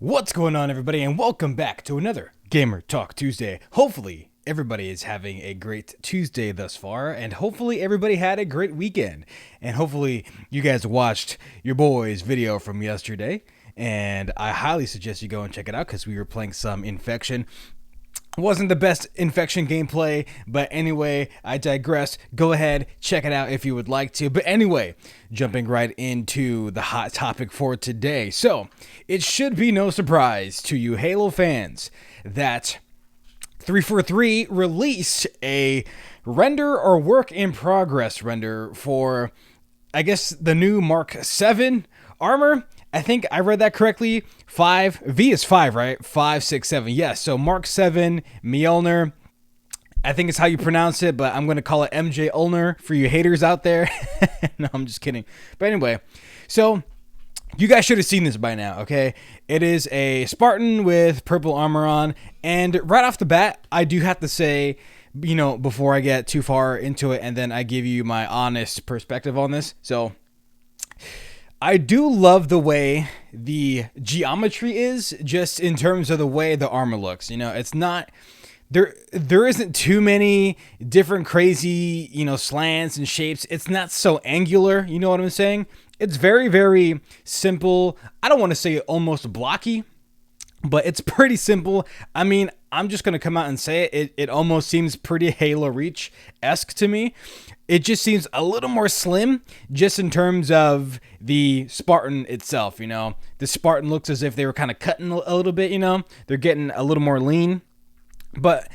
What's going on, everybody, and welcome back to another Gamer Talk Tuesday. Hopefully, everybody is having a great Tuesday thus far, and hopefully everybody had a great weekend. And hopefully you guys watched your boy's video from yesterday, and I highly suggest you go and check it out because we were playing some Infection. Wasn't the best Infection gameplay, but anyway, I digress. Go ahead, check it out if you would like to. But anyway, jumping right into the hot topic for today. So, it should be no surprise to you Halo fans that 343 released a render or work in progress render for, I guess, the new Mark 7 armor. I think I read that correctly. 5 V is 5, right? 5, 6, 7. Yes. So Mark 7 Mjolnir. I think it's how you pronounce it, but I'm going to call it MJ Ulner for you haters out there. No, I'm just kidding. But anyway, so you guys should have seen this by now, okay? It is a Spartan with purple armor on, and right off the bat, I do have to say, you know, before I get too far into it, and then I give you my honest perspective on this. So I do love the way the geometry is, just in terms of the way the armor looks. You know, it's not there isn't too many different crazy, you know, slants and shapes. It's not so angular, you know what I'm saying? It's very, very simple. I don't want to say almost blocky, but it's pretty simple. I mean, I'm just going to come out and say it. It almost seems pretty Halo Reach-esque to me. It just seems a little more slim just in terms of the Spartan itself, you know. The Spartan looks as if they were kind of cutting a little bit, you know. They're getting a little more lean. But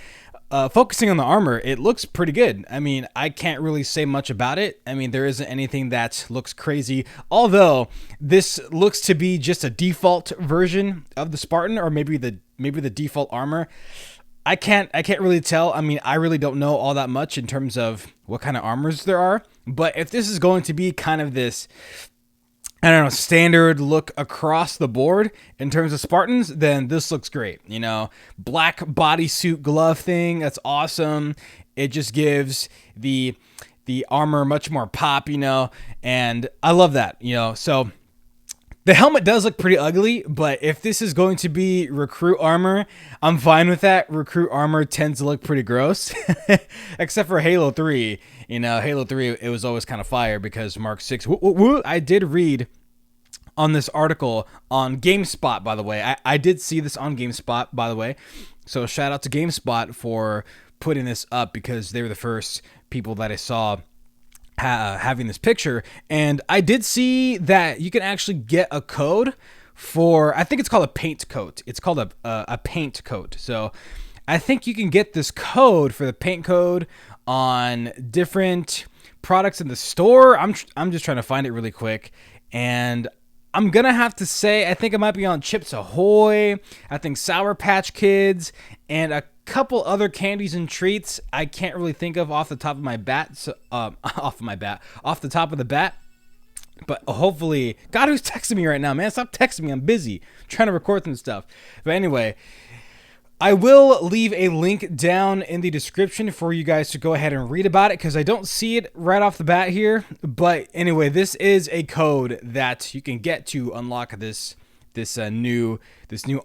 focusing on the armor, it looks pretty good. I mean, I can't really say much about it. I mean, there isn't anything that looks crazy. Although this looks to be just a default version of the Spartan, or maybe the default armor. I can't really tell. I mean, I really don't know all that much in terms of what kind of armors there are. But if this is going to be kind of this, I don't know, standard look across the board in terms of Spartans, then this looks great. You know, black bodysuit glove thing, that's awesome. It just gives the armor much more pop, you know, and I love that, you know. So the helmet does look pretty ugly, but if this is going to be recruit armor, I'm fine with that. Recruit armor tends to look pretty gross, except for Halo 3. You know, Halo 3, it was always kind of fire because Mark 6. I did read on this article on GameSpot, by the way. I did see this on GameSpot, by the way. So shout out to GameSpot for putting this up because they were the first people that I saw having this picture. And I did see that you can actually get a code for, I think it's called a paint coat. It's called a paint coat. So I think you can get this code for the paint code on different products in the store. I'm just trying to find it really quick, and I'm gonna have to say I think it might be on Chips Ahoy, I think Sour Patch Kids, and a couple other candies and treats I can't really think of off the top of my bat. So, off the top of the bat. But hopefully, God, who's texting me right now, man? Stop texting me. I'm busy trying to record some stuff. But anyway, I will leave a link down in the description for you guys to go ahead and read about it because I don't see it right off the bat here. But anyway, this is a code that you can get to unlock this new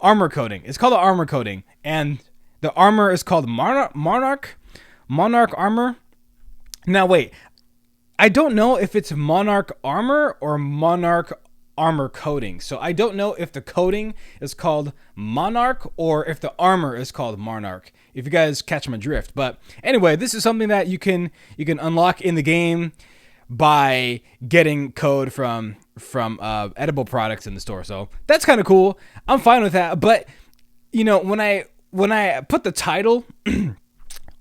armor coating. It's called the armor coating, and the armor is called Monarch armor. Now wait, I don't know if it's Monarch armor or Monarch armor coating. So I don't know if the coating is called Monarch or if the armor is called Monarch, if you guys catch my drift. But anyway, this is something that you can unlock in the game by getting code from edible products in the store. So that's kind of cool. I'm fine with that. But you know, when I put the title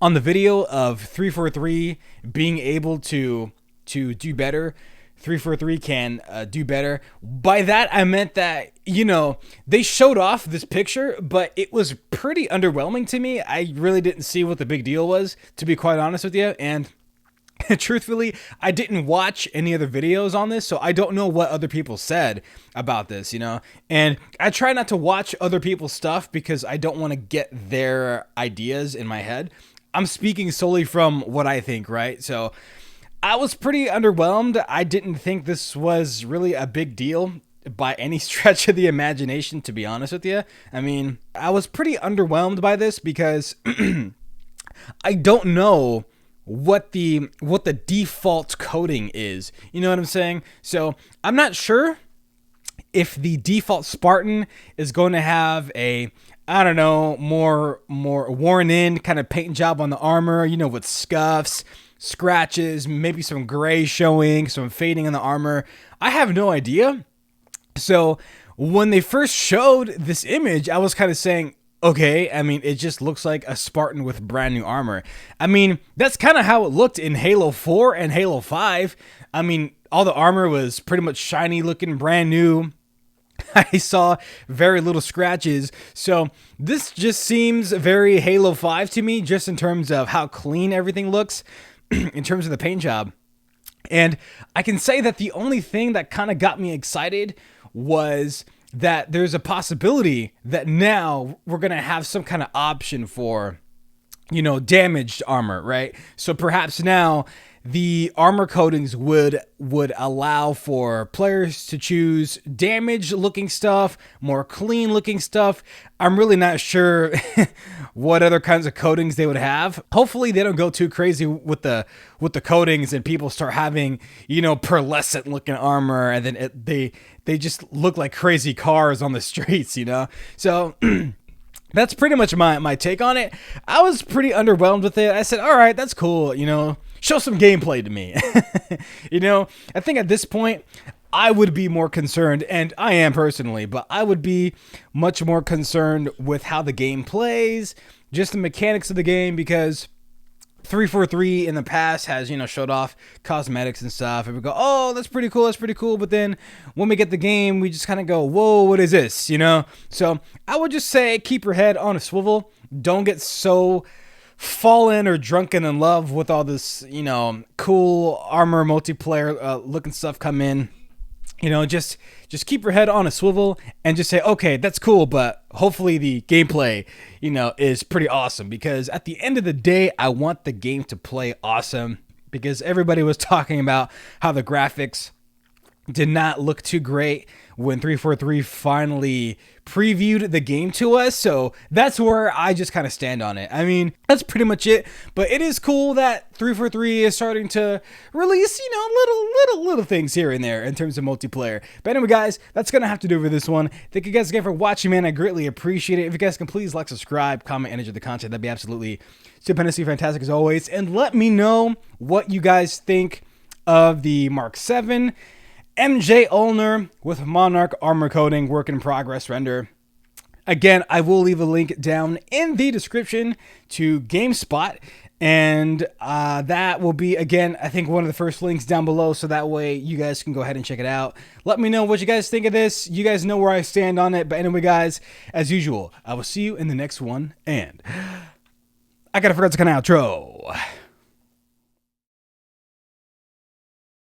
on the video of 343 being able to do better, 343 can do better. By that, I meant that, you know, they showed off this picture, but it was pretty underwhelming to me. I really didn't see what the big deal was, to be quite honest with you. And truthfully, I didn't watch any other videos on this, so I don't know what other people said about this, you know? And I try not to watch other people's stuff because I don't want to get their ideas in my head. I'm speaking solely from what I think, right? So I was pretty underwhelmed. I didn't think this was really a big deal. by any stretch of the imagination, to be honest with you. I mean, I was pretty underwhelmed by this because I don't know what the default coding is. You know what I'm saying? So I'm not sure if the default Spartan is going to have a, I don't know, more worn in kind of paint job on the armor, you know, with scuffs, scratches, maybe some gray showing, some fading in the armor. I have no idea. So when they first showed this image, I was kind of saying, okay, I mean, it just looks like a Spartan with brand new armor. I mean, that's kind of how it looked in Halo 4 and Halo 5. I mean, all the armor was pretty much shiny looking, brand new. I saw very little scratches. So this just seems very Halo 5 to me, just in terms of how clean everything looks, in terms of the paint job. And I can say that the only thing that kind of got me excited was that there's a possibility that now we're going to have some kind of option for, you know, damaged armor, right? So perhaps now the armor coatings would allow for players to choose damaged looking stuff, more clean looking stuff. I'm really not sure what other kinds of coatings they would have. Hopefully they don't go too crazy with the coatings and people start having, you know, pearlescent looking armor, and then they just look like crazy cars on the streets, you know? So that's pretty much my take on it. I was pretty underwhelmed with it. I said, all right, that's cool, you know, show some gameplay to me. You know, I think at this point, I would be more concerned, and I am personally, but I would be much more concerned with how the game plays, just the mechanics of the game, because 343 in the past has, you know, showed off cosmetics and stuff, and we go, oh, that's pretty cool, but then when we get the game, we just kind of go, whoa, what is this, you know? So I would just say, keep your head on a swivel. Don't get so fallen or drunken in love with all this, you know, cool armor multiplayer looking stuff come in. You know, just keep your head on a swivel and just say, okay, that's cool, but hopefully the gameplay, you know, is pretty awesome, because at the end of the day, I want the game to play awesome, because everybody was talking about how the graphics did not look too great when 343 finally previewed the game to us. So that's where I just kind of stand on it. I mean, that's pretty much it. But it is cool that 343 is starting to release, you know, little things here and there in terms of multiplayer. But anyway, guys, that's going to have to do for this one. Thank you guys again for watching, man. I greatly appreciate it. If you guys can please like, subscribe, comment, and enjoy the content, that'd be absolutely stupendously fantastic as always. And let me know what you guys think of the Mark 7 MJ Ulner with Monarch armor coating, work in progress render. Again, I will leave a link down in the description to GameSpot, and that will be, again, I think one of the first links down below, so that way you guys can go ahead and check it out. Let me know what you guys think of this. You guys know where I stand on it. But anyway, guys, as usual, I will see you in the next one, and I gotta forget to kind of outro.